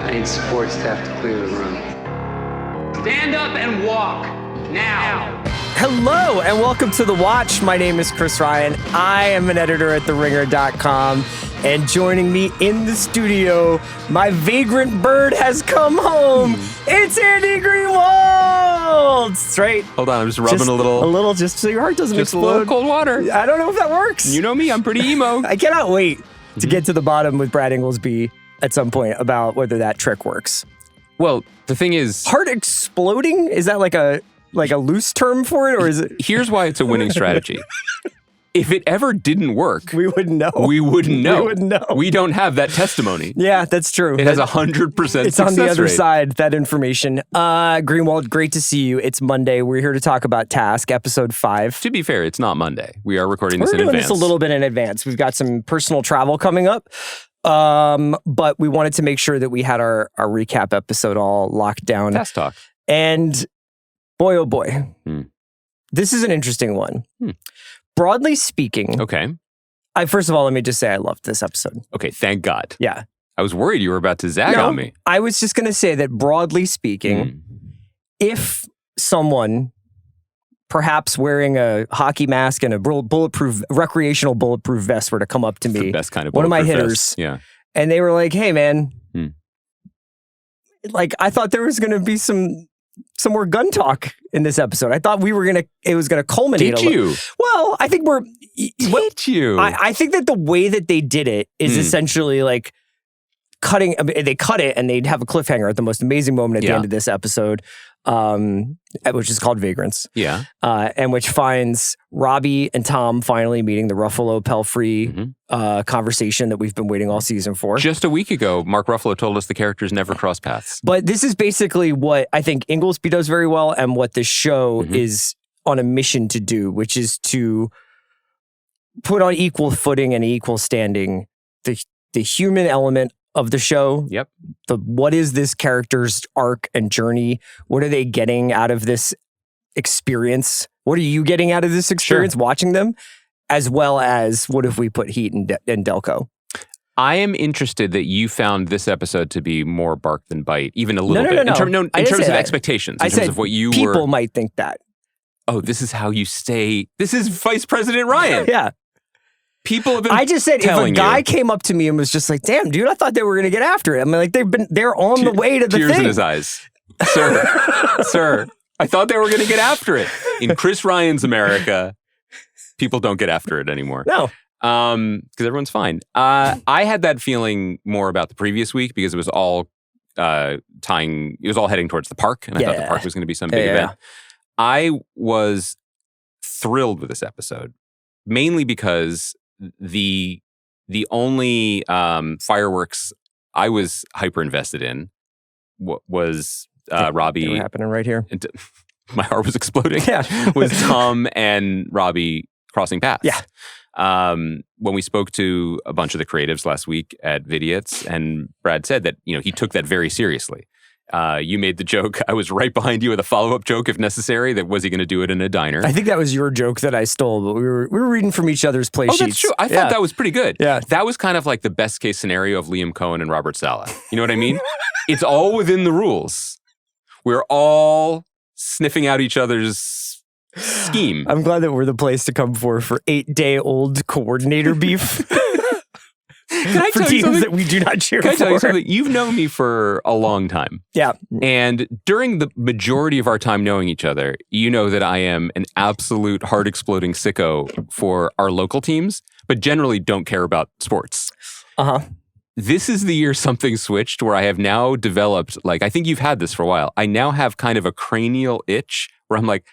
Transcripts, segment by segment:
I need support staff to clear the room. Stand up and walk, now. Hello and welcome to The Watch. My name is Chris Ryan. I am an editor at TheRinger.com. And joining me in the studio, my vagrant bird has come home. It's Andy Greenwald. That's right. Hold on, I'm just rubbing a little, just so your heart doesn't just explode. a little cold water. I don't know if that works. You know me, I'm pretty emo. I cannot wait to get to the bottom with Brad Inglesby at some point about whether that trick works. Well, the thing is, Heart exploding? Is that like a loose term for it, or is it? Here's why it's a winning strategy. If it ever didn't work, We wouldn't know. we wouldn't know. We wouldn't know. We don't have that testimony. Yeah, that's true. It has 100% success It's on the other rate. side, that information. Greenwald, great to see you. It's Monday. We're here to talk about Task, episode 5. To be fair, it's not Monday. We are recording We're this in doing advance. this a little bit in advance. We've got some personal travel coming up. But we wanted to make sure that we had our recap episode all locked down. Task talk. And boy, oh boy, this is an interesting one. Broadly speaking, Okay. First of all, let me just say I loved this episode. Okay, thank God. Yeah. I was worried you were about to zag on me. I was just going to say that broadly speaking, if someone perhaps wearing a hockey mask and a recreational bulletproof vest were to come up to It's me, the best kind of one of my bulletproof hitters, vest. Yeah. and they were like, hey man, like I thought there was going to be some more gun talk in this episode. I thought it was going to culminate. Did you? Well, I think Did you? I think that the way that they did it is essentially like cutting. They cut it and they'd have a cliffhanger at the most amazing moment at the end of this episode, which is called Vagrants. Yeah. And which finds Robbie and Tom finally meeting, the Ruffalo Pelfrey conversation that we've been waiting all season for. Just a week ago, Mark Ruffalo told us the characters never cross paths. But this is basically what I think Inglesby does very well and what this show is on a mission to do, which is to put on equal footing and equal standing the human element of the show. Yep. What is this character's arc and journey? What are they getting out of this experience? What are you getting out of this experience watching them? As well as what if we put Heat and Delco? I am interested that you found this episode to be more bark than bite, even a little bit. No. In terms I didn't of say that. expectations, in I terms said of what you people were. might think that. Oh, this is how you stay. This is Vice President Ryan. Yeah. People have been. I just said if a telling guy you. came up to me and was just like, "Damn, dude, I thought they were going to get after it." I mean, like they're on the way to the Tears thing. in his eyes, sir. I thought they were going to get after it. In Chris Ryan's America, people don't get after it anymore. No. Because everyone's fine. I had that feeling more about the previous week because it was all heading towards the park, and I thought the park was going to be some big event. I was thrilled with this episode, mainly because the only fireworks I was hyper invested in was Robbie. They were happening right here. My heart was exploding. Yeah. Was Tom and Robbie crossing paths. Yeah. When we spoke to a bunch of the creatives last week at Vidiots, and Brad said that he took that very seriously. You made the joke. I was right behind you with a follow-up joke, if necessary. That was he going to do it in a diner? I think that was your joke that I stole, but we were reading from each other's play sheets. Oh, that's true. I thought that was pretty good. Yeah. That was kind of like the best case scenario of Liam Cohen and Robert Saleh. You know what I mean? It's all within the rules. We're all sniffing out each other's scheme. I'm glad that we're the place to come for 8-day-old coordinator beef. Can I for tell you teams something? that we do not cheer Can I tell you for? something? You've known me for a long time. Yeah. And during the majority of our time knowing each other, you know that I am an absolute heart-exploding sicko for our local teams, but generally don't care about sports. Uh-huh. This is the year something switched where I have now developed, I think you've had this for a while. I now have kind of a cranial itch where I'm like,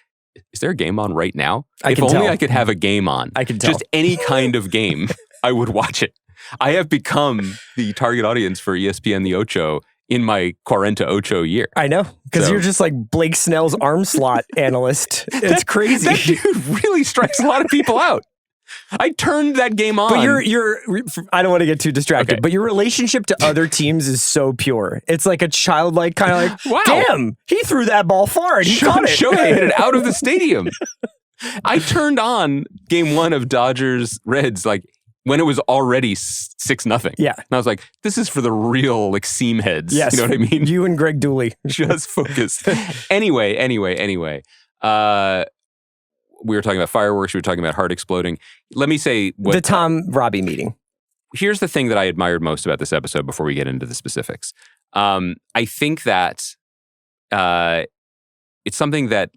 is there a game on right now? If only I could have a game on. I can tell. Just any kind of game, I would watch it. I have become the target audience for ESPN The Ocho in my Quarenta Ocho year. I know, because you're just like Blake Snell's arm slot analyst. It's crazy. That dude really strikes a lot of people out. I turned that game on. But you're I don't want to get too distracted, Okay. but your relationship to other teams is so pure. It's like a childlike kind of like, Wow. damn, he threw that ball far and he caught it. Shohei hit it out of the stadium. I turned on game one of Dodgers Reds when it was already 6-0. Yeah. And I was like, this is for the real like seam heads. Yes. You know what I mean? You and Greg Dooley. Just focus. Anyway. We were talking about fireworks. We were talking about heart exploding. Let me say the Tom Robbie meeting. Here's the thing that I admired most about this episode before we get into the specifics. I think that it's something that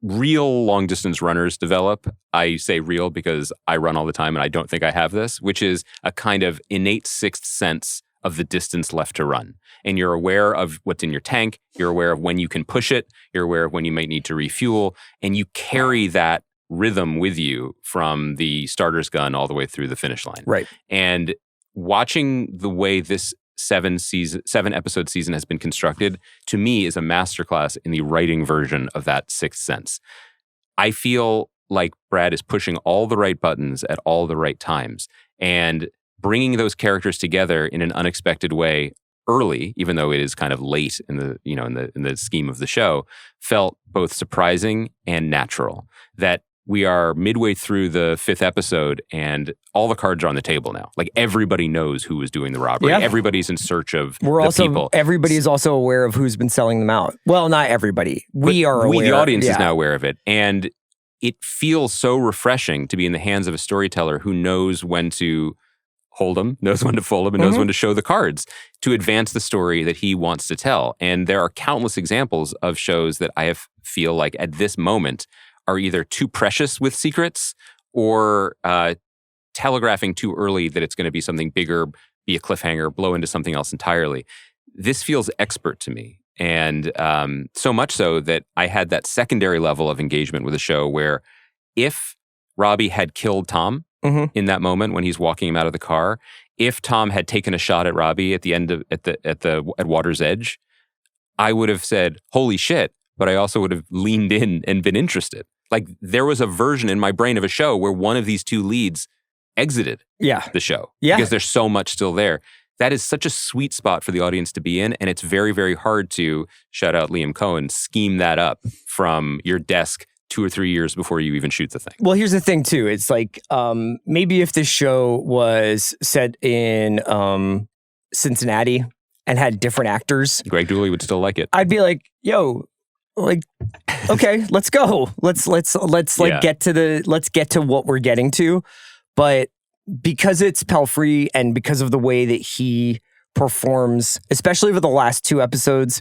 real long distance runners develop. I say real because I run all the time and I don't think I have this, which is a kind of innate sixth sense of the distance left to run. And you're aware of what's in your tank. You're aware of when you can push it. You're aware of when you might need to refuel. And you carry that rhythm with you from the starter's gun all the way through the finish line. Right. And watching the way this 7-episode season has been constructed, to me, is a masterclass in the writing version of that sixth sense. I feel like Brad is pushing all the right buttons at all the right times and bringing those characters together in an unexpected way early, even though it is kind of late in the scheme of the show, felt both surprising and natural. That we are midway through the 5th episode and all the cards are on the table now. Like everybody knows who was doing the robbery. Yeah. Everybody's in search of people. Everybody is also aware of who's been selling them out. Well, not everybody. We are aware. The audience is now aware of it. And it feels so refreshing to be in the hands of a storyteller who knows when to hold them, knows when to fold them, and knows when to show the cards to advance the story that he wants to tell. And there are countless examples of shows that I feel like at this moment are either too precious with secrets or telegraphing too early that it's going to be something bigger, be a cliffhanger, blow into something else entirely. This feels expert to me. And so much so that I had that secondary level of engagement with the show where if Robbie had killed Tom in that moment when he's walking him out of the car, if Tom had taken a shot at Robbie at the end of at Water's Edge, I would have said, holy shit, but I also would have leaned in and been interested. Like there was a version in my brain of a show where one of these two leads exited the show because there's so much still there. That is such a sweet spot for the audience to be in. And it's very, very hard to, shout out Liam Cohen, scheme that up from your desk 2 or 3 years before you even shoot the thing. Well, here's the thing too. It's like maybe if this show was set in Cincinnati and had different actors, Greg Dooley would still like it. I'd be like, yo, like, okay, let's go. Let's get to what we're getting to. But because it's Pelfrey and because of the way that he performs, especially over the last 2 episodes,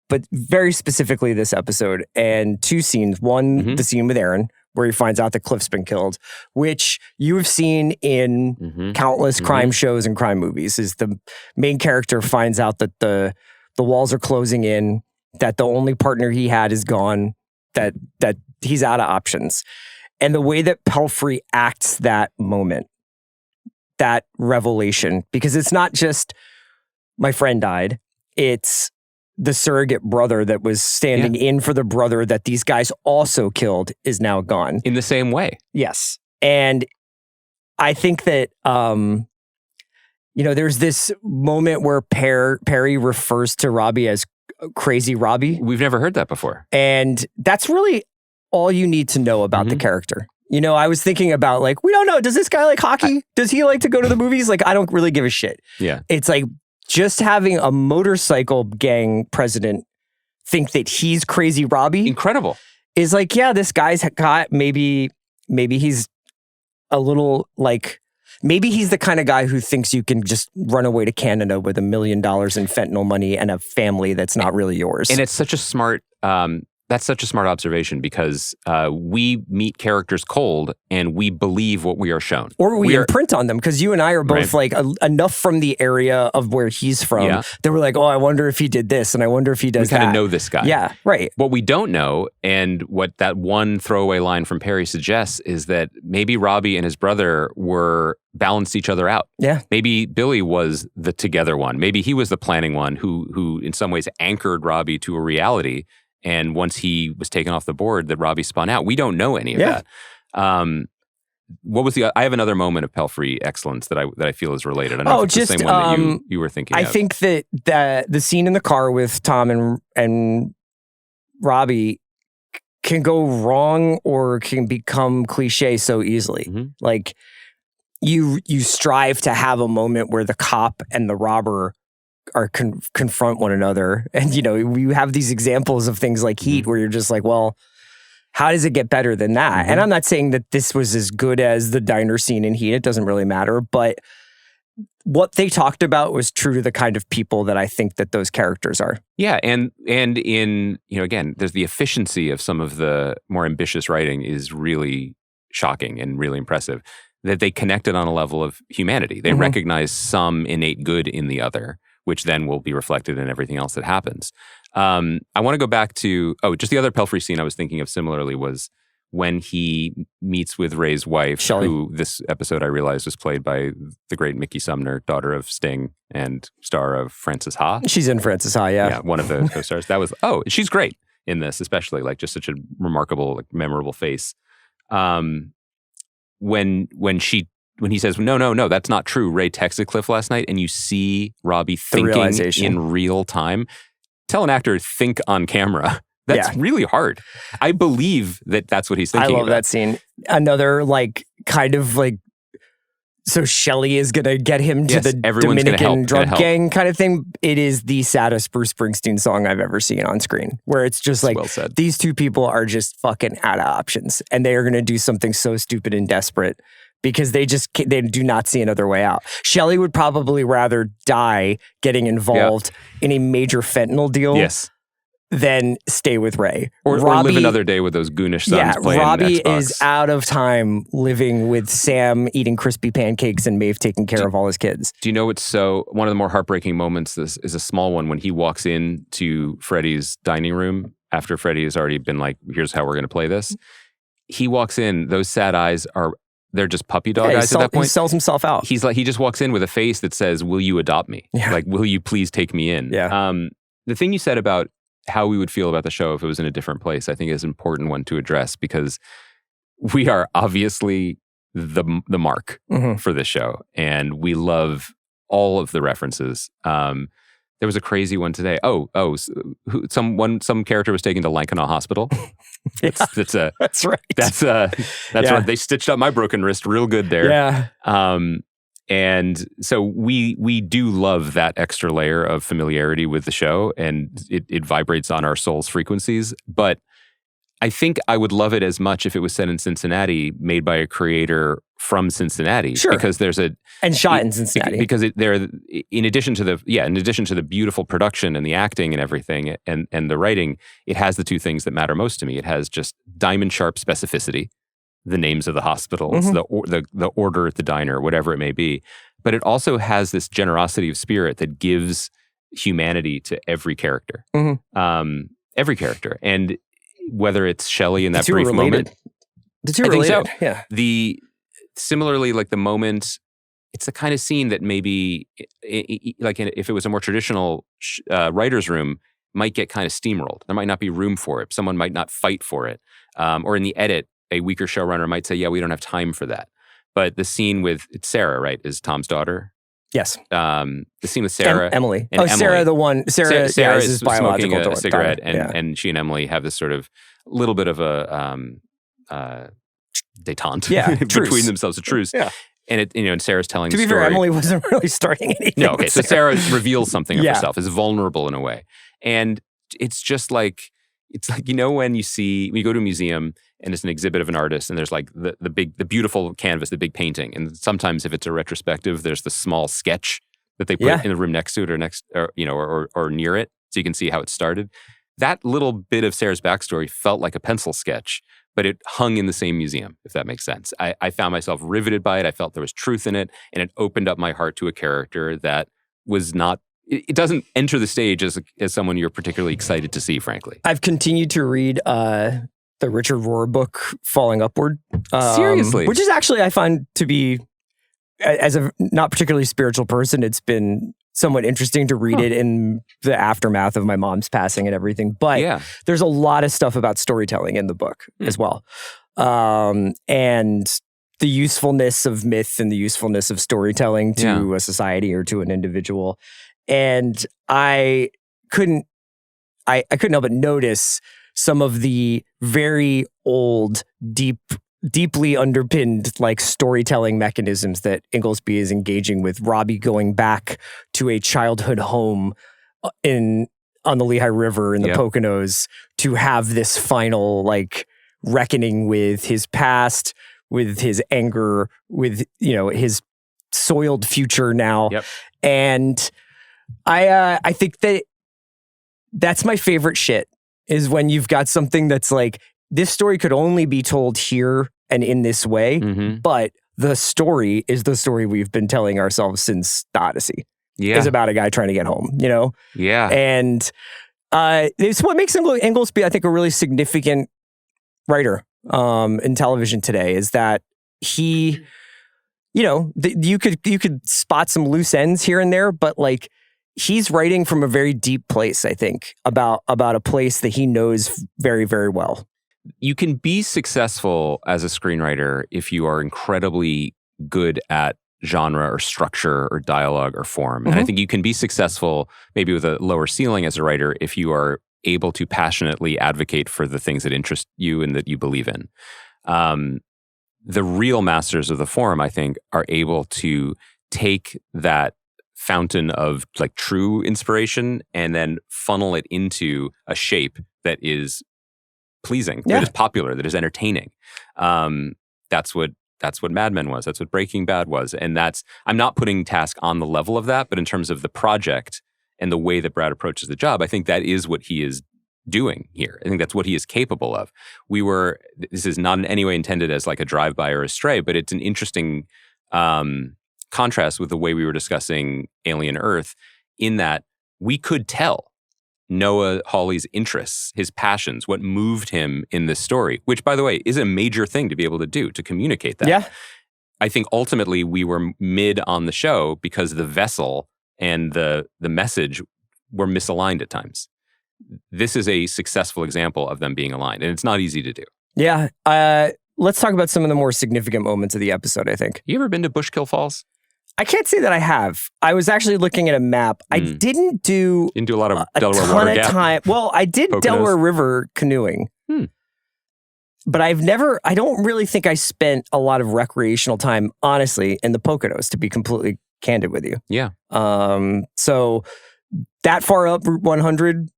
but very specifically this episode, and 2 scenes. One, the scene with Aaron, where he finds out that Cliff's been killed, which you have seen in countless crime shows and crime movies, is the main character finds out that the walls are closing in, that the only partner he had is gone, that he's out of options. And the way that Pelfrey acts that moment, that revelation, because it's not just my friend died, it's the surrogate brother that was standing in for the brother that these guys also killed is now gone. In the same way. Yes. And I think that, there's this moment where Perry refers to Robbie as Crazy Robbie. We've never heard that before. And that's really all you need to know about the character. I was thinking about like, we don't know. Does this guy like hockey? Does he like to go to the movies? Like, I don't really give a shit. Yeah. It's like just having a motorcycle gang president think that he's Crazy Robbie. Incredible. Is like, yeah, this guy's got maybe he's a little like, maybe he's the kind of guy who thinks you can just run away to Canada with $1 million in fentanyl money and a family that's not really yours. And it's such a smart, that's such a smart observation because we meet characters cold and we believe what we are shown. Or we imprint on them because you and I are both like enough from the area of where he's from that we're like, oh, I wonder if he did this and I wonder if he does that. We kind of know this guy. Yeah, right. What we don't know, and what that one throwaway line from Perry suggests, is that maybe Robbie and his brother balanced each other out. Yeah. Maybe Billy was the together one. Maybe he was the planning one who in some ways anchored Robbie to a reality. And once he was taken off the board, that Robbie spun out. We don't know any of that. What was I have another moment of Pelfrey excellence that I feel is related. I don't know if it's the same one that you were thinking of. I think that the scene in the car with Tom and Robbie can go wrong or can become cliche so easily. Like, you strive to have a moment where the cop and the robber are confront one another. And, you have these examples of things like Heat where you're just like, well, how does it get better than that? And I'm not saying that this was as good as the diner scene in Heat. It doesn't really matter. But what they talked about was true to the kind of people that I think that those characters are. Yeah. And in, again, there's the efficiency of some of the more ambitious writing is really shocking and really impressive. That they connected on a level of humanity. They recognize some innate good in the other, which then will be reflected in everything else that happens. I want to go back to, just the other Pelfrey scene I was thinking of similarly was when he meets with Ray's wife, Shelley, who this episode I realized was played by the great Mickey Sumner, daughter of Sting and star of Frances Ha. She's in Frances Ha, yeah. Yeah, one of the co-stars. That was, she's great in this, especially, like, just such a remarkable, like, memorable face. When he says, no, that's not true. Ray texted Cliff last night, and you see Robbie thinking in real time. Tell an actor, think on camera. That's really hard. I believe that that's what he's thinking. I love that scene. Another, so Shelley is going to get him to the Dominican drug gang kind of thing. It is the saddest Bruce Springsteen song I've ever seen on screen, where it's just like, these two people are just fucking out of options, and they are going to do something so stupid and desperate because they do not see another way out. Shelley would probably rather die getting involved in a major fentanyl deal than stay with Ray. Or live another day with those goonish sons playing Robbie Xbox. Is out of time living with Sam, eating crispy pancakes, and Maeve taking care of all his kids. Do you know what's one of the more heartbreaking moments, this is a small one, when he walks into Freddie's dining room after Freddie has already been like, here's how we're going to play this. He walks in, those sad eyes they're just puppy dog eyes at that point. He sells himself out. He's like, he just walks in with a face that says, will you adopt me? Yeah. Like, will you please take me in? Yeah. The thing you said about how we would feel about the show if it was in a different place, I think is an important one to address, because we are obviously the mark for this show, and we love all of the references. There was a crazy one today. Some character was taken to Lankenau Hospital. That's right. That's right. They stitched up my broken wrist real good there. Yeah. And so we do love that extra layer of familiarity with the show, and it vibrates on our soul's frequencies. But I think I would love it as much if it was set in Cincinnati, made by a creator from Cincinnati. Sure. Because and shot in Cincinnati. Because in addition to the beautiful production and the acting and everything and the writing, it has the two things that matter most to me. It has just diamond sharp specificity, the names of the hospitals, the order at the diner, whatever it may be. But it also has this generosity of spirit that gives humanity to every character. Every character. And whether it's Shelley in that brief moment. The two are related. So. Yeah. Similarly, like the moment, it's the kind of scene that maybe, like if it was a more traditional writer's room, might get kind of steamrolled. There might not be room for it. Someone might not fight for it. Or in the edit, a weaker showrunner might say, we don't have time for that. But the scene with Sarah, right, is Tom's daughter. Yes. The scene with Sarah. Emily. Emily. Sarah is his smoking biological a cigarette, daughter. and she and Emily have this sort of little bit of a detente between themselves, a truce. Yeah. And and Sarah's telling the story. To be fair, Emily wasn't really starting anything. No, okay. So Sarah reveals something of herself, is vulnerable in a way. And it's just like, when you go to a museum and it's an exhibit of an artist, and there's like the beautiful canvas, the big painting. And sometimes if it's a retrospective, there's the small sketch that they put in the room next to it or near it, so you can see how it started. That little bit of Sarah's backstory felt like a pencil sketch, but it hung in the same museum, if that makes sense. I found myself riveted by it. I felt there was truth in it, and it opened up my heart to a character that was not, it doesn't enter the stage as someone you're particularly excited to see, frankly. I've continued to read the Richard Rohr book, Falling Upward. Seriously? Which is actually, I find to be, as a not particularly spiritual person, it's been somewhat interesting to read it in the aftermath of my mom's passing and everything. But there's a lot of stuff about storytelling in the book as well. And the usefulness of myth and the usefulness of storytelling to a society or to an individual. And I couldn't help but notice some of the very old, deep deeply underpinned like storytelling mechanisms that Inglesby is engaging with. Robbie going back to a childhood home on the Lehigh River in the Poconos to have this final like reckoning with his past, with his anger, with his soiled future now. And I think that's my favorite shit, is when you've got something that's like, this story could only be told here and in this way, but the story is the story we've been telling ourselves since the Odyssey. Is about a guy trying to get home, And it's what makes Inglesby, I think, a really significant writer in television today, is that he, you could spot some loose ends here and there, but like, he's writing from a very deep place, I think, about a place that he knows very, very well. You can be successful as a screenwriter if you are incredibly good at genre or structure or dialogue or form. And I think you can be successful maybe with a lower ceiling as a writer if you are able to passionately advocate for the things that interest you and that you believe in. The real masters of the form, I think, are able to take that fountain of like true inspiration and then funnel it into a shape that is pleasing, that is popular, that is entertaining. That's what Mad Men was. That's what Breaking Bad was. And I'm not putting Task on the level of that, but in terms of the project and the way that Brad approaches the job, I think that is what he is doing here. I think that's what he is capable of. This is not in any way intended as like a drive-by or a stray, but it's an interesting contrast with the way we were discussing Alien Earth, in that we could tell Noah Hawley's interests, his passions, what moved him in this story, which, by the way, is a major thing to be able to do, to communicate that. Yeah. I think ultimately we were mid on the show because the vessel and the message were misaligned at times. This is a successful example of them being aligned, and it's not easy to do. Yeah. Let's talk about some of the more significant moments of the episode, I think. You ever been to Bushkill Falls? I can't say that I have. I was actually looking at a map. I didn't do a lot of Delaware Water Gap time. Well, I did Poconos. Delaware River canoeing. But I don't really think I spent a lot of recreational time, honestly, in the Poconos, to be completely candid with you. Yeah. So that far up Route 100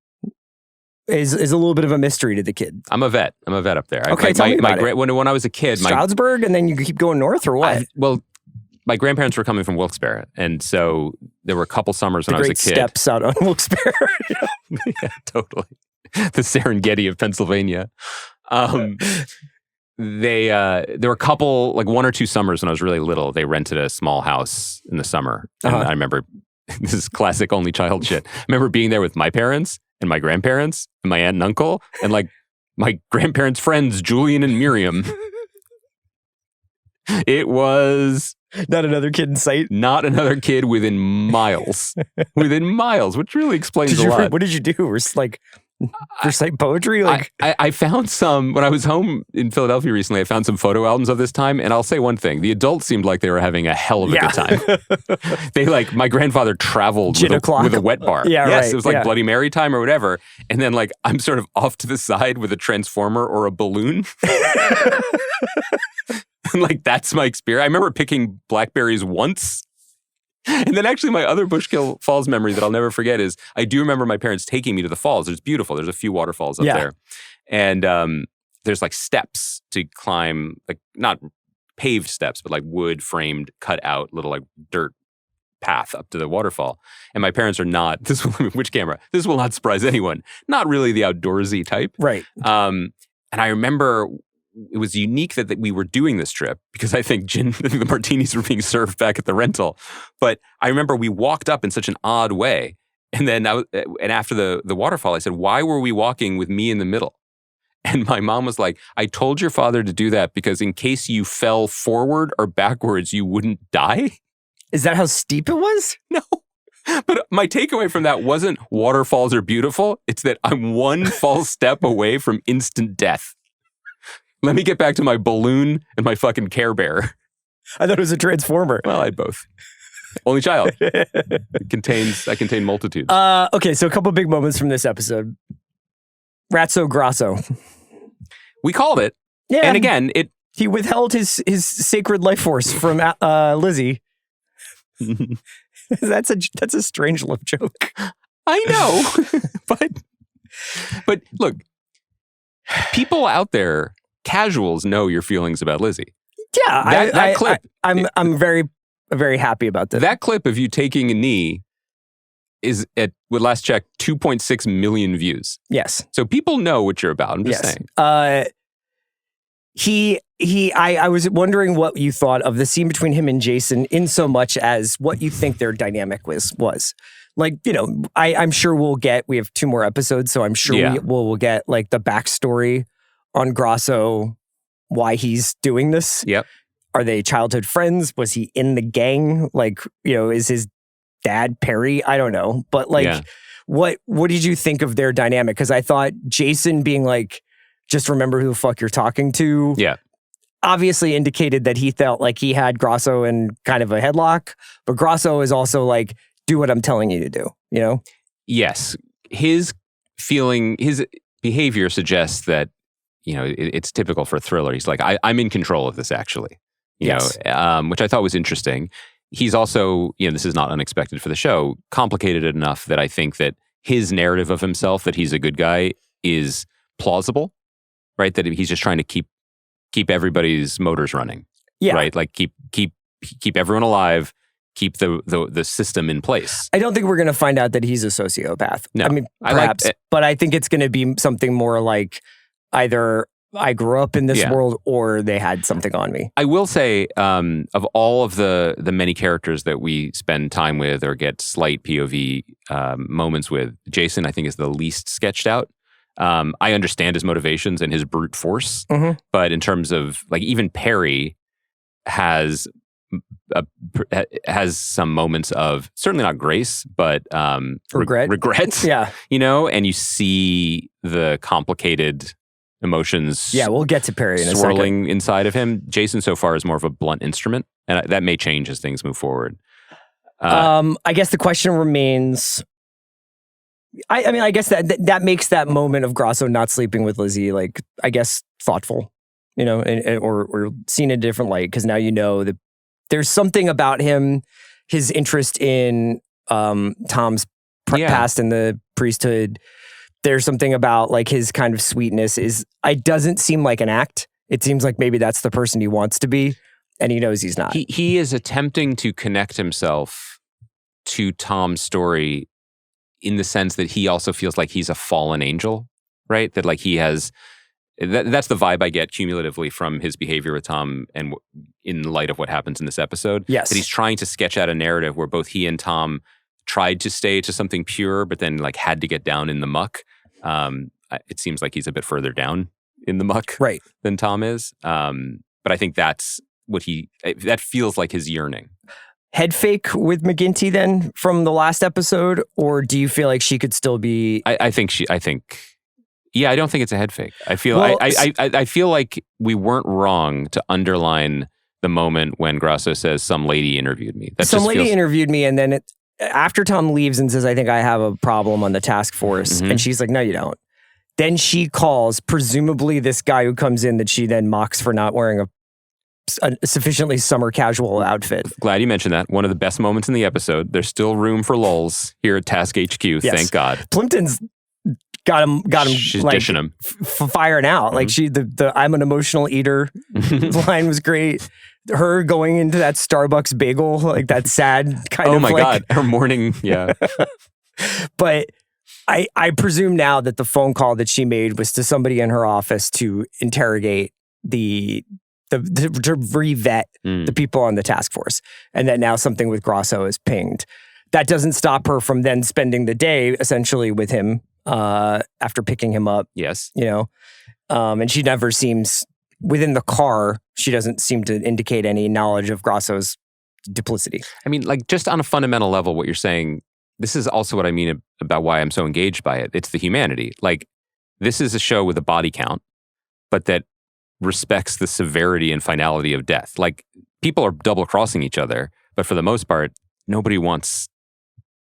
is a little bit of a mystery to the kid. I'm a vet up there. Okay, tell me about it. When I was a kid, Stroudsburg, and then you keep going north, or what? My grandparents were coming from Wilkes-Barre, and so there were a couple summers when I was a kid. Great steps out on Wilkes-Barre. Yeah, totally. The Serengeti of Pennsylvania. There were a couple, like 1 or 2 summers when I was really little, they rented a small house in the summer. And I remember, this is classic only child shit. I remember being there with my parents and my grandparents and my aunt and uncle and like my grandparents' friends, Julian and Miriam. It was... Not another kid in sight? Not another kid within miles. Within miles, which really explains a lot. What did you do? Recite poetry? I found some, when I was home in Philadelphia recently, I found some photo albums of this time, and I'll say one thing. The adults seemed like they were having a hell of a good time. My grandfather traveled with a wet bar. Yeah, yes, right. It was like Bloody Mary time or whatever. And then I'm sort of off to the side with a transformer or a balloon. And that's my experience. I remember picking blackberries once. And then actually my other Bushkill Falls memory that I'll never forget is I do remember my parents taking me to the falls. It's beautiful. There's a few waterfalls up there. And there's steps to climb, not paved steps, but wood framed, cut out little dirt path up to the waterfall. And my parents are not, which camera? This will not surprise anyone. Not really the outdoorsy type. Right. And I remember it was unique that we were doing this trip because I think the martinis were being served back at the rental. But I remember we walked up in such an odd way. And then after the waterfall, I said, why were we walking with me in the middle? And my mom was like, I told your father to do that because in case you fell forward or backwards, you wouldn't die. Is that how steep it was? No. But my takeaway from that wasn't waterfalls are beautiful. It's that I'm one false step away from instant death. Let me get back to my balloon and my fucking Care Bear. I thought it was a transformer. Well, I had both. Only child. I contain multitudes. Okay, so a couple big moments from this episode. Ratso Grasso. We called it. Yeah. And again, He withheld his sacred life force from Lizzie. That's a strange love joke. I know, but look, people out there, casuals, know your feelings about Lizzie. Yeah, that clip. I'm very, very happy about that. That clip of you taking a knee is at last check 2.6 million views. Yes, so people know what you're about. I'm just saying. I was wondering what you thought of the scene between him and Jason, in so much as what you think their dynamic was. Like, I'm sure we have 2 more episodes, so I'm sure we'll get like the backstory on Grasso, why he's doing this. Yep. Are they childhood friends? Was he in the gang? Like, is his dad Perry? I don't know. But like, what did you think of their dynamic? Because I thought Jason being like, just remember who the fuck you're talking to. Yeah. Obviously indicated that he felt like he had Grasso in kind of a headlock, but Grasso is also like, do what I'm telling you to do, Yes. His behavior suggests that, it's typical for a thriller. He's like, I'm in control of this, actually. Which I thought was interesting. He's also, this is not unexpected for the show, complicated enough that I think that his narrative of himself, that he's a good guy, is plausible, right? That he's just trying to keep everybody's motors running. Yeah. Right? Like keep everyone alive, keep the system in place. I don't think we're going to find out that he's a sociopath. No. I mean, perhaps, but I think it's going to be something more like either I grew up in this world or they had something on me. I will say, of all of the many characters that we spend time with or get slight POV moments with, Jason, I think, is the least sketched out. I understand his motivations and his brute force, but in terms of like even Perry has some moments of certainly not grace, but regret. Yeah, and you see the complicated emotions. Yeah, we'll get to Perry in a swirling second. Inside of him. Jason so far is more of a blunt instrument, and that may change as things move forward. I guess the question remains. I mean, I guess that makes that moment of Grasso not sleeping with Lizzie, like, I guess, thoughtful, or seen in a different light, because now that there's something about him, his interest in Tom's past in the priesthood. There's something about like his kind of sweetness it doesn't seem like an act. It seems like maybe that's the person he wants to be, and he knows he's not. He is attempting to connect himself to Tom's story in the sense that he also feels like he's a fallen angel, right? That like he has, that's the vibe I get cumulatively from his behavior with Tom and in light of what happens in this episode. Yes. That he's trying to sketch out a narrative where both he and Tom tried to stay to something pure, but then like had to get down in the muck. It seems like he's a bit further down in the muck than Tom is. But I think that's what that feels like his yearning. Head fake with McGinty then from the last episode, or do you feel like she could still be? I don't think it's a head fake. I feel I feel like we weren't wrong to underline the moment when Grasso says some lady interviewed me. Some lady interviewed me, and then after Tom leaves and says, "I think I have a problem on the task force," and she's like, "No, you don't." Then she calls, presumably this guy who comes in that she then mocks for not wearing a sufficiently summer casual outfit. Glad you mentioned that. One of the best moments in the episode. There's still room for lulls here at Task HQ. Yes. Thank God. Plimpton's got him. She's like, dishing him, firing out. Like the I'm an emotional eater line was great. Her going into that Starbucks bagel, like that sad kind of. Oh my God, her morning, yeah. But I presume now that the phone call that she made was to somebody in her office to interrogate to re-vet the people on the task force, and that now something with Grasso is pinged. That doesn't stop her from then spending the day essentially with him after picking him up. Yes. And she never seems, within the car, she doesn't seem to indicate any knowledge of Grasso's duplicity. I mean, like, just on a fundamental level, what you're saying, this is also what I mean about why I'm so engaged by it. It's the humanity. Like, this is a show with a body count, but that respects the severity and finality of death. Like, people are double crossing each other, but for the most part, nobody wants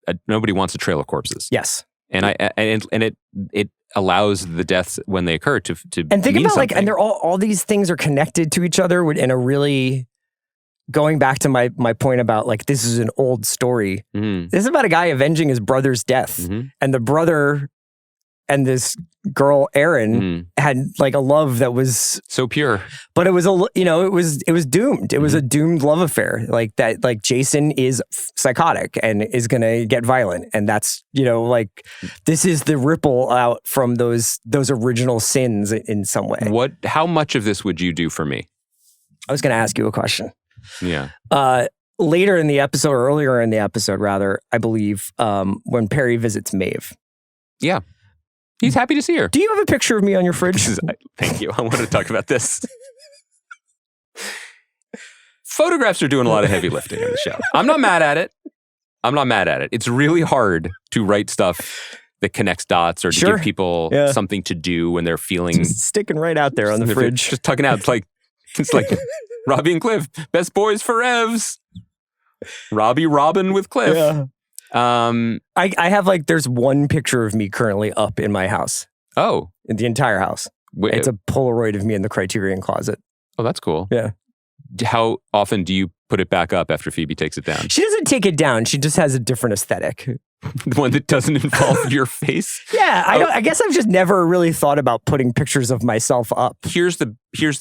a trail of corpses. Yes, and it allows the deaths when they occur to and think mean about something. and they're all these things are connected to each other in a really, going back to my point about this is an old story. This is about a guy avenging his brother's death, and the brother and this girl Erin had a love that was so pure, but it was it was doomed. It was a doomed love affair. Jason is psychotic and is gonna get violent, and that's this is the ripple out from those original sins in some way. How much of this would you do for me? I was gonna ask you a question. Yeah. Later in the episode, or earlier in the episode, rather, I believe, when Perry visits Maeve. Yeah. He's happy to see her. Do you have a picture of me on your fridge? Thank you. I wanted to talk about this. Photographs are doing a lot of heavy lifting in the show. I'm not mad at it. It's really hard to write stuff that connects dots or to give people something to do when they're feeling... Just sticking right out there on the fridge. Just tucking out. It's like Robbie and Cliff. Best boys for Evs. Robbie Robin with Cliff. Yeah. I have there's one picture of me currently up in my house. Oh. In the entire house. It's a Polaroid of me in the Criterion closet. Oh, that's cool. Yeah. How often do you put it back up after Phoebe takes it down? She doesn't take it down. She just has a different aesthetic. The one that doesn't involve your face? Yeah. I guess I've just never really thought about putting pictures of myself up. Here's the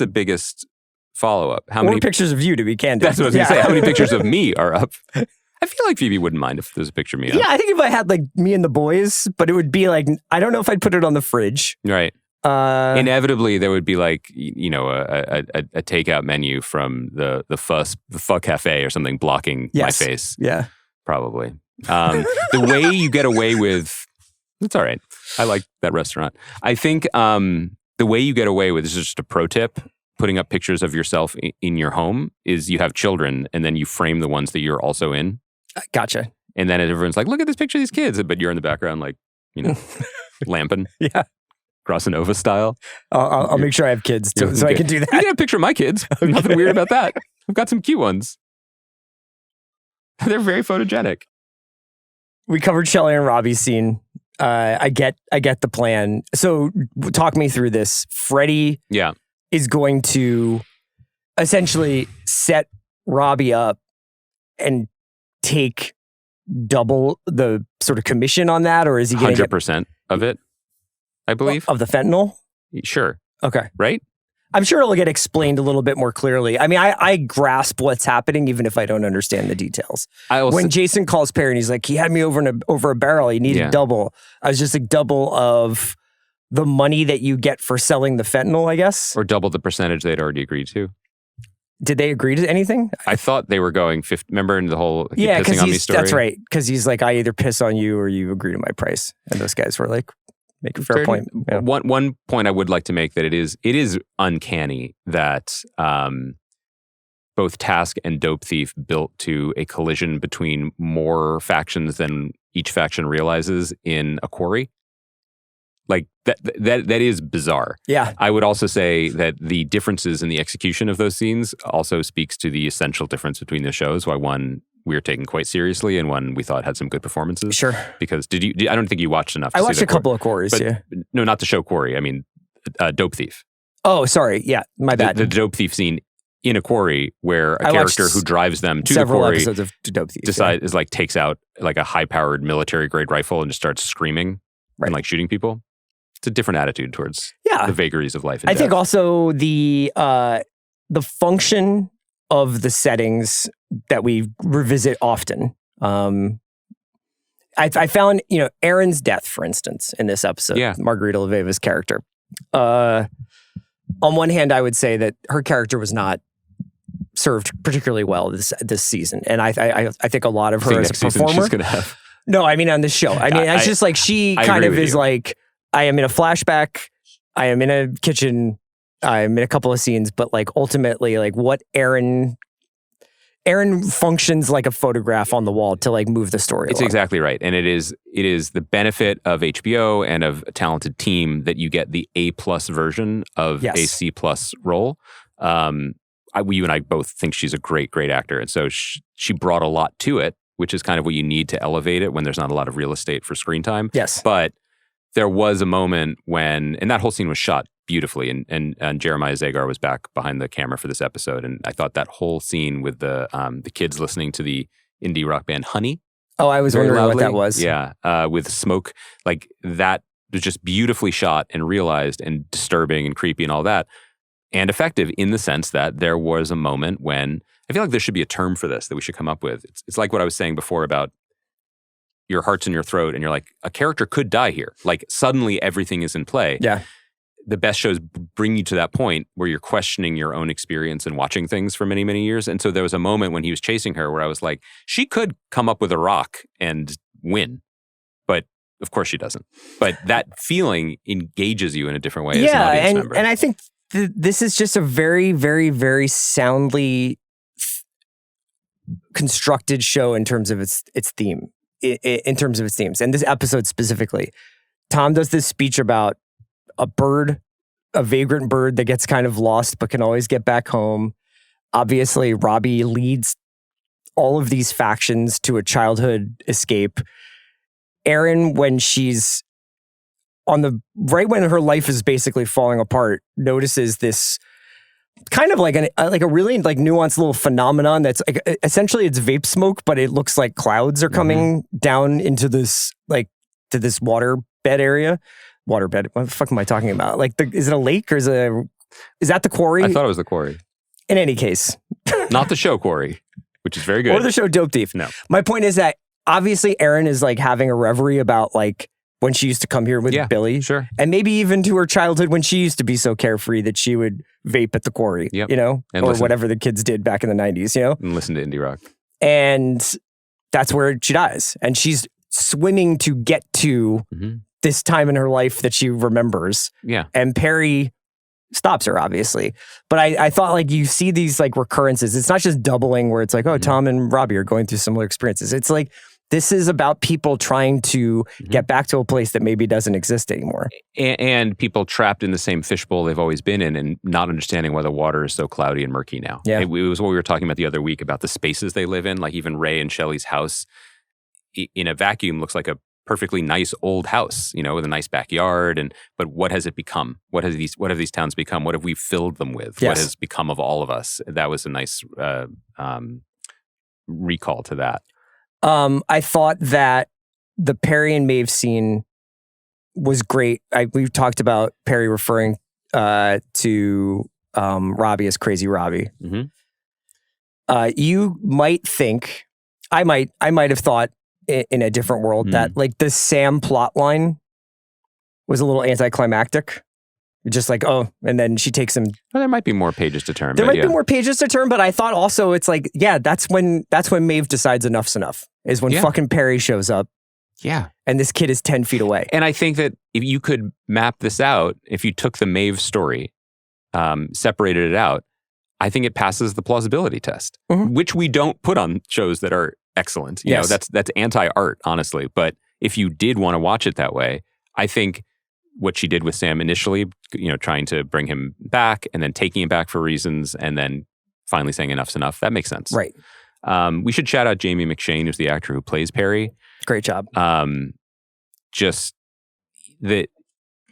biggest follow-up. How many many pictures of you, to be candid? That's what I was going to say. How many pictures of me are up? I feel like Phoebe wouldn't mind if there's a picture of me up. Yeah, I think if I had me and the boys, but it would be I don't know if I'd put it on the fridge. Right. Inevitably, there would be a takeout menu from the Pho Cafe or something blocking my face. Yeah. Probably. The way you get away with... It's all right. I like that restaurant. I think the way you get away with, this is just a pro tip, putting up pictures of yourself in your home, is you have children and then you frame the ones that you're also in. Gotcha. And then everyone's like, look at this picture of these kids. But you're in the background lamping. Yeah. Grassanova style. I'll make sure I have kids too, so I can do that. You can have a picture of my kids. Okay. Nothing weird about that. I've got some cute ones. They're very photogenic. We covered Shelley and Robbie's scene. I get the plan. So talk me through this. Freddie is going to essentially set Robbie up and take double the sort of commission on that, or is he going to 100% of it, I believe? Of the fentanyl? Sure. Okay. Right? I'm sure it'll get explained a little bit more clearly. I mean, I grasp what's happening, even if I don't understand the details. When Jason calls Perry and he's like, he had me over a barrel, he needed double. I was just double of the money that you get for selling the fentanyl, I guess? Or double the percentage they'd already agreed to. Did they agree to anything? I thought they were going 50. Remember in the whole pissing on me story? That's right. Because he's like, I either piss on you or you agree to my price. And those guys were like, make a fair point. Yeah. One point I would like to make that it is uncanny that both Task and Dope Thief built to a collision between more factions than each faction realizes in a quarry. Like that is bizarre. Yeah. I would also say that the differences in the execution of those scenes also speaks to the essential difference between the shows. Why one we were taking quite seriously and one we thought had some good performances. Sure. Because I don't think you watched enough. I watched a couple of quarries. Yeah. No, not the show Quarry. I mean, Dope Thief. Oh, sorry. Yeah, my bad. The Dope Thief scene in a quarry where a character who drives them to the quarry, several episodes of Dope Thief, takes out a high-powered military grade rifle and just starts screaming and shooting people. It's a different attitude towards the vagaries of life and death. think also the function of the settings that we revisit often. I found, Erin's death, for instance, in this episode, Margarita Leveva's character. On one hand, I would say that her character was not served particularly well this season, and I think a lot of her as a performer. She's gonna have. No, I mean on this show. I mean, it's just like she kind of is like, I am in a flashback, I am in a kitchen, I'm in a couple of scenes, but ultimately, what Erin functions like a photograph on the wall to move the story. It's exactly right. And it is the benefit of HBO and of a talented team that you get the A+ version of a C+ role. You and I both think she's a great actor. And so she brought a lot to it, which is kind of what you need to elevate it when there's not a lot of real estate for screen time. Yes. But there was a moment when, and that whole scene was shot beautifully, and Jeremiah Zagar was back behind the camera for this episode, and I thought that whole scene with the kids listening to the indie rock band Honey. Oh, I was wondering what that was. Yeah, with smoke, like that was just beautifully shot and realized and disturbing and creepy and all that, and effective in the sense that there was a moment when I feel like there should be a term for this that we should come up with. It's like what I was saying before about your heart's in your throat and you're like, a character could die here. Like suddenly everything is in play. Yeah. The best shows bring you to that point where you're questioning your own experience and watching things for many, many years. And so there was a moment when he was chasing her where I was like, she could come up with a rock and win. But of course she doesn't. But that feeling engages you in a different way as an audience member. And I think this is just a very, very, very soundly constructed show in terms of its theme. In terms of its themes, and this episode specifically, Tom does this speech about a bird, a vagrant bird that gets kind of lost but can always get back home. Obviously, Robbie leads all of these factions to a childhood escape. Erin, when she's right when her life is basically falling apart, notices this kind of like a really like nuanced little phenomenon that's like essentially it's vape smoke, but it looks like clouds are coming down into this to this waterbed area. Waterbed. What the fuck am I talking about? Like, is it a lake or is that the quarry? I thought it was the quarry. In any case, not the show Quarry, which is very good, or the show Dope Thief. No, my point is that obviously Erin is like having a reverie about like when she used to come here with Billy. Sure. And maybe even to her childhood when she used to be so carefree that she would vape at the quarry, you know, and or whatever the kids did back in the 90s, you know? And listen to indie rock. And that's where she dies. And she's swimming to get to this time in her life that she remembers. Yeah. And Perry stops her, obviously. But I thought like you see these like recurrences. It's not just doubling where it's like, oh, Tom and Robbie are going through similar experiences. It's like, this is about people trying to get back to a place that maybe doesn't exist anymore. And people trapped in the same fishbowl they've always been in and not understanding why the water is so cloudy and murky now. Yeah. It was what we were talking about the other week about the spaces they live in. Like even Ray and Shelley's house in a vacuum looks like a perfectly nice old house, you know, with a nice backyard. But what has it become? What have these towns become? What have we filled them with? Yes. What has become of all of us? That was a nice recall to that. I thought that the Perry and Maeve scene was great. We've talked about Perry referring to Robbie as Crazy Robbie. You might think, I might have thought in a different world that like the Sam plot line was a little anticlimactic. Just like, oh, and then she takes him. Well, there might be more pages to turn. There might be more pages to turn, but I thought also it's like, yeah, that's when Maeve decides enough's enough. Is when fucking Perry shows up. Yeah. And this kid is 10 feet away. And I think that if you could map this out, if you took the Maeve story, separated it out, I think it passes the plausibility test, which we don't put on shows that are excellent. You know, that's anti-art, honestly. But if you did want to watch it that way, I think what she did with Sam initially, you know, trying to bring him back and then taking him back for reasons and then finally saying enough's enough, that makes sense. Right. We should shout out Jamie McShane, who's the actor who plays Perry. Great job. Just that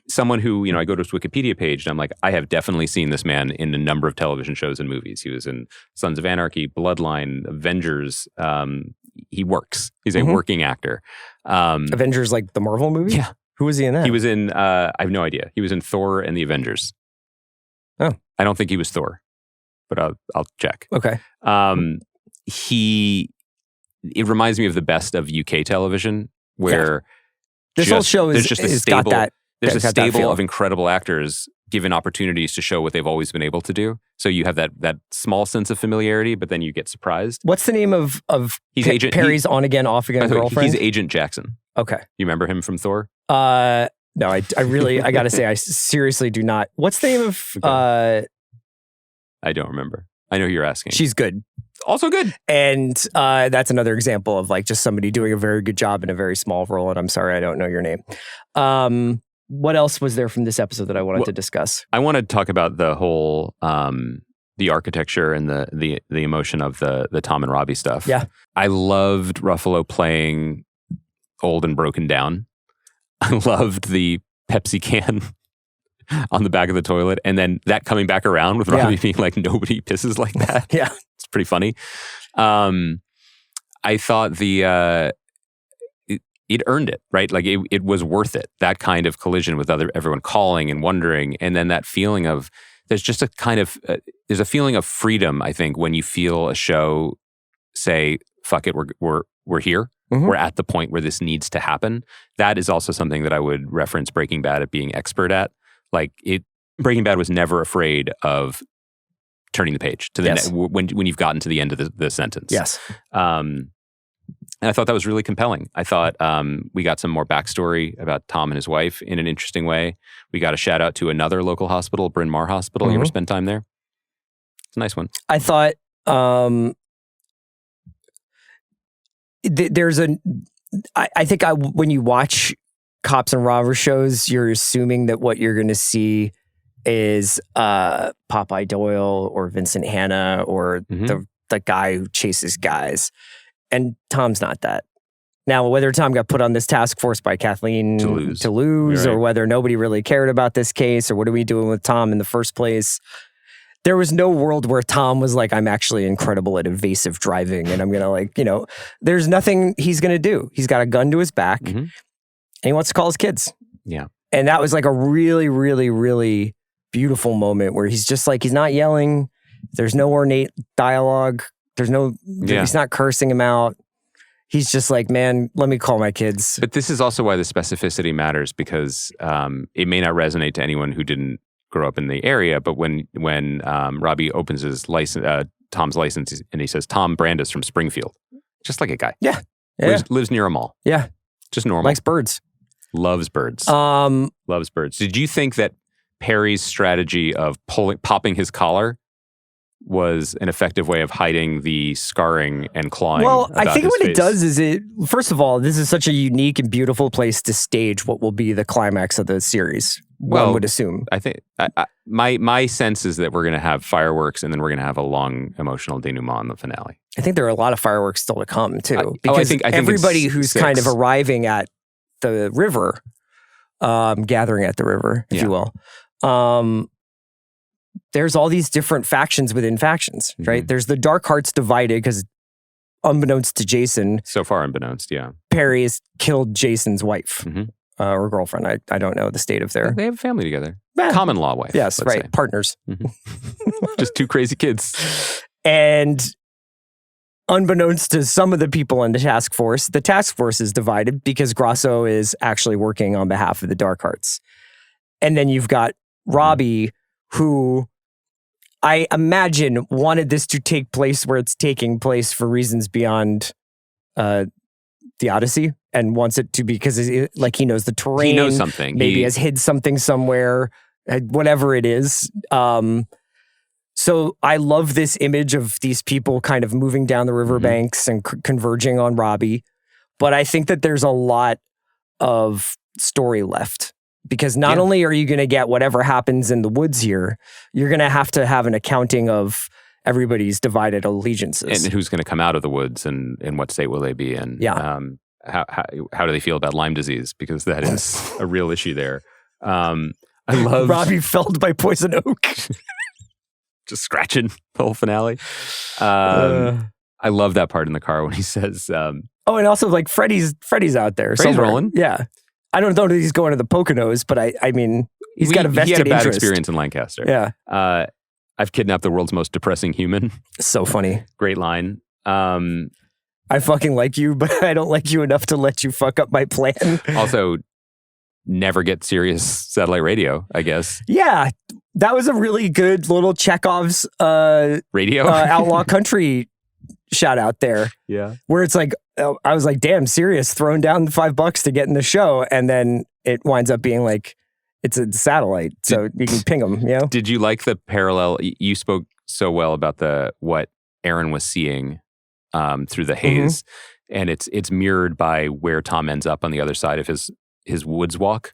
someone who, you know, I go to his Wikipedia page and I'm like, I have definitely seen this man in a number of television shows and movies. He was in Sons of Anarchy, Bloodline, Avengers. He works. He's a working actor. Avengers, like the Marvel movie? Yeah. Who was he in that? He was in, I have no idea. He was in Thor and the Avengers. Oh. I don't think he was Thor, but I'll check. Okay. It reminds me of the best of UK television where this whole show is got that. There's a stable of incredible actors given opportunities to show what they've always been able to do. So you have that small sense of familiarity, but then you get surprised. What's the name of Perry's on again, off again girlfriend? He's Agent Jackson. Okay. You remember him from Thor? No, I really, I gotta say, I seriously do not. What's the name of? Okay. I don't remember. I know who you're asking. She's good. Also good. And that's another example of like just somebody doing a very good job in a very small role. And I'm sorry, I don't know your name. What else was there from this episode that I wanted to discuss? I want to talk about the whole the architecture and the emotion of the Tom and Robbie stuff. Yeah. I loved Ruffalo playing old and broken down. I loved the Pepsi can on the back of the toilet, and then that coming back around with Robbie being like, nobody pisses like that. Yeah. It's pretty funny. I thought it earned it, right? Like it was worth it. That kind of collision with everyone calling and wondering, and then that feeling of there's just a kind of there's a feeling of freedom. I think when you feel a show say, "Fuck it, we're here. We're at the point where this needs to happen." That is also something that I would reference Breaking Bad at being expert at. Like Breaking Bad was never afraid of turning the page to the when you've gotten to the end of the sentence. Yes. And I thought that was really compelling. I thought we got some more backstory about Tom and his wife in an interesting way. We got a shout out to another local hospital, Bryn Mawr Hospital. You ever spend time there? It's a nice one. I thought I think when you watch cops and robber shows, you're assuming that what you're going to see is Popeye Doyle or Vincent Hanna or the guy who chases guys. And Tom's not that. Now, whether Tom got put on this task force by Kathleen to lose or whether nobody really cared about this case or what are we doing with Tom in the first place, there was no world where Tom was like, I'm actually incredible at evasive driving and I'm going to there's nothing he's going to do. He's got a gun to his back and he wants to call his kids. Yeah. And that was like a really, really, really beautiful moment where he's just like, he's not yelling. There's no ornate dialogue. He's not cursing him out. He's just like, man, let me call my kids. But this is also why the specificity matters because it may not resonate to anyone who didn't grow up in the area. But when Robbie opens his license, Tom's license, and he says, Tom Brandis from Springfield, just like a guy. Yeah. Lives near a mall. Yeah. Just normal. Likes birds. Loves birds. Loves birds. Did you think that Perry's strategy of popping his collar was an effective way of hiding the scarring and clawing? Well, I think what face? it does is first of all, this is such a unique and beautiful place to stage what will be the climax of the series. One would assume. I think my sense is that we're going to have fireworks and then we're going to have a long emotional denouement in the finale. I think there are a lot of fireworks still to come too. I think everybody who's 6. kind of arriving at the river, gathering at the river, if you will, there's all these different factions within factions, right? There's the Dark Hearts divided because unbeknownst to Jason. So far unbeknownst, yeah. Perry has killed Jason's wife or girlfriend. I don't know the state of their... They have a family together. Common law wife. Yes, right. Say. Partners. Just 2 crazy kids. And unbeknownst to some of the people in the task force is divided because Grasso is actually working on behalf of the Dark Hearts. And then you've got Robbie, who I imagine wanted this to take place where it's taking place for reasons beyond the Odyssey and wants it to be because he knows the terrain. He knows something. Maybe has hid something somewhere, whatever it is. So I love this image of these people kind of moving down the riverbanks and converging on Robbie. But I think that there's a lot of story left. Because not only are you going to get whatever happens in the woods here, you're going to have an accounting of everybody's divided allegiances. And who's going to come out of the woods and what state will they be in? Yeah. How do they feel about Lyme disease? Because that is a real issue there. I love Robbie felled by poison oak. Just scratching the whole finale. I love that part in the car when he says... and also like Freddie's out there. Freddie's rolling. Yeah. I don't know that he's going to the Poconos, but I mean, he's got a vested interest. He had a bad experience in Lancaster. Yeah. I've kidnapped the world's most depressing human. So funny. Great line. I fucking like you, but I don't like you enough to let you fuck up my plan. Also, never get Sirius satellite radio, I guess. Yeah. That was a really good little Chekhov's radio outlaw country shout out there. Yeah. Where it's like, I was like, damn, Sirius throwing down the $5 to get in the show. And then it winds up being like, it's a satellite. So you can ping them, you know? Did you like the parallel? You spoke so well about what Aaron was seeing through the haze. And it's mirrored by where Tom ends up on the other side of his woods walk.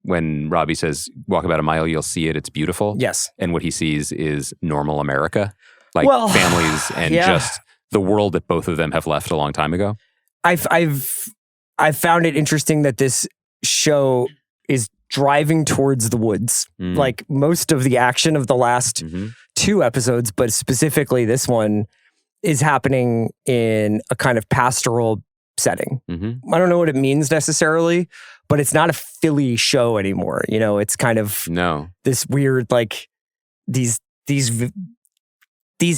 When Robbie says, walk about a mile, you'll see it. It's beautiful. Yes. And what he sees is normal America. Like families and just the world that both of them have left a long time ago. I've found it interesting that this show is driving towards the woods. Like most of the action of the last 2 episodes, but specifically this one, is happening in a kind of pastoral setting. I don't know what it means necessarily, but it's not a Philly show anymore. You know, it's kind of this weird, like these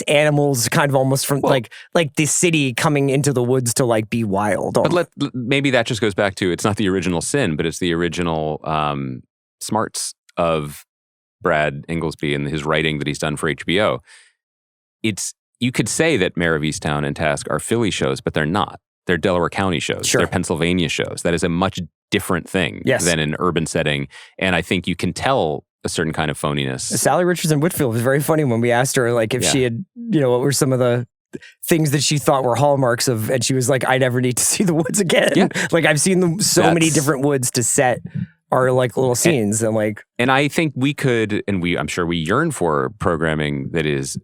animals kind of almost from like the city coming into the woods to like be wild. But maybe that just goes back to, it's not the original sin, but it's the original smarts of Brad Inglesby and his writing that he's done for HBO. You could say that Mayor of Easttown and Task are Philly shows, but they're not. They're Delaware County shows. They're Pennsylvania shows. That is a much different thing than an urban setting. And I think you can tell a certain kind of phoniness. Sally Richardson Whitfield was very funny when we asked her, like, if she had, you know, what were some of the things that she thought were hallmarks of, and she was like, I never need to see the woods again. Yeah. Like, I've seen so many different woods to set our like little scenes. And I think we could, and I'm sure we yearn for programming that is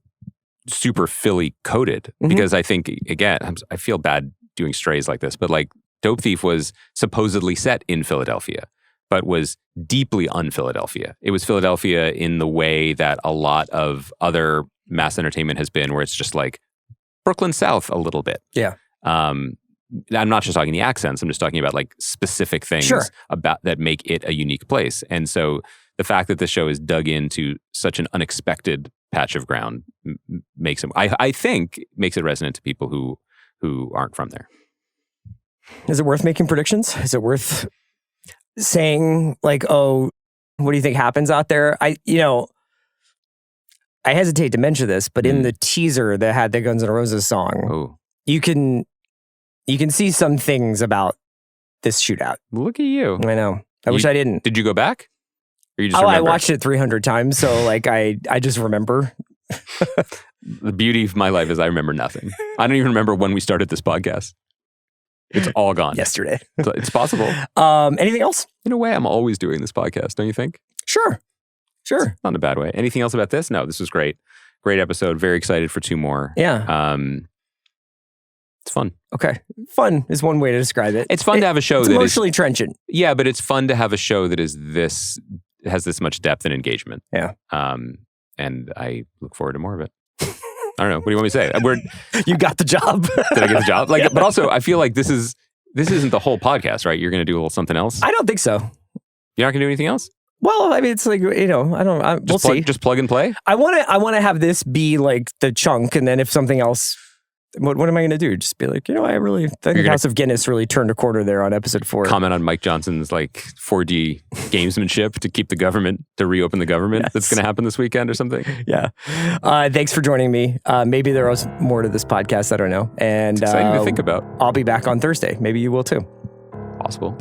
super Philly coded, because I think, again, I feel bad doing strays like this, but like Dope Thief was supposedly set in Philadelphia, but was deeply un-Philadelphia. It was Philadelphia in the way that a lot of other mass entertainment has been, where it's just like Brooklyn South a little bit. Yeah. I'm not just talking the accents. I'm just talking about like specific things about that make it a unique place. And so the fact that this show is dug into such an unexpected patch of ground makes it, I think, makes it resonant to people who aren't from there. Is it worth making predictions? Is it worth saying like, oh, what do you think happens out there? I hesitate to mention this, but in the teaser that had the Guns N' Roses song, you can see some things about this shootout. Look at you. I know. I wish I didn't. Did you go back? Or you just remember? I watched it 300 times, so like I just remember. The beauty of my life is I remember nothing. I don't even remember when we started this podcast. It's all gone. Yesterday. It's possible. Anything else? In a way, I'm always doing this podcast, don't you think? Sure. It's not in a bad way. Anything else about this? No, this was great. Great episode. Very excited for 2 more. Yeah. It's fun. Okay. Fun is one way to describe it. It's fun to have a show that emotionally trenchant. Yeah, but it's fun to have a show that has this much depth and engagement. Yeah. And I look forward to more of it. I don't know. What do you want me to say? You got the job. Did I get the job? Like, but also I feel like this isn't the whole podcast, right? You're going to do a little something else? I don't think so. You're not going to do anything else? Well, I mean, it's like, we'll see. Just plug and play? I want to have this be like the chunk, and then if something else, what am I going to do? Just be like, I think House of Guinness really turned a corner there on episode 4. Comment on Mike Johnson's like 4D gamesmanship to reopen the government. That's going to happen this weekend or something. Yeah. Thanks for joining me. Maybe there was more to this podcast. I don't know. And it's exciting to think about. I'll be back on Thursday. Maybe you will too. Possible.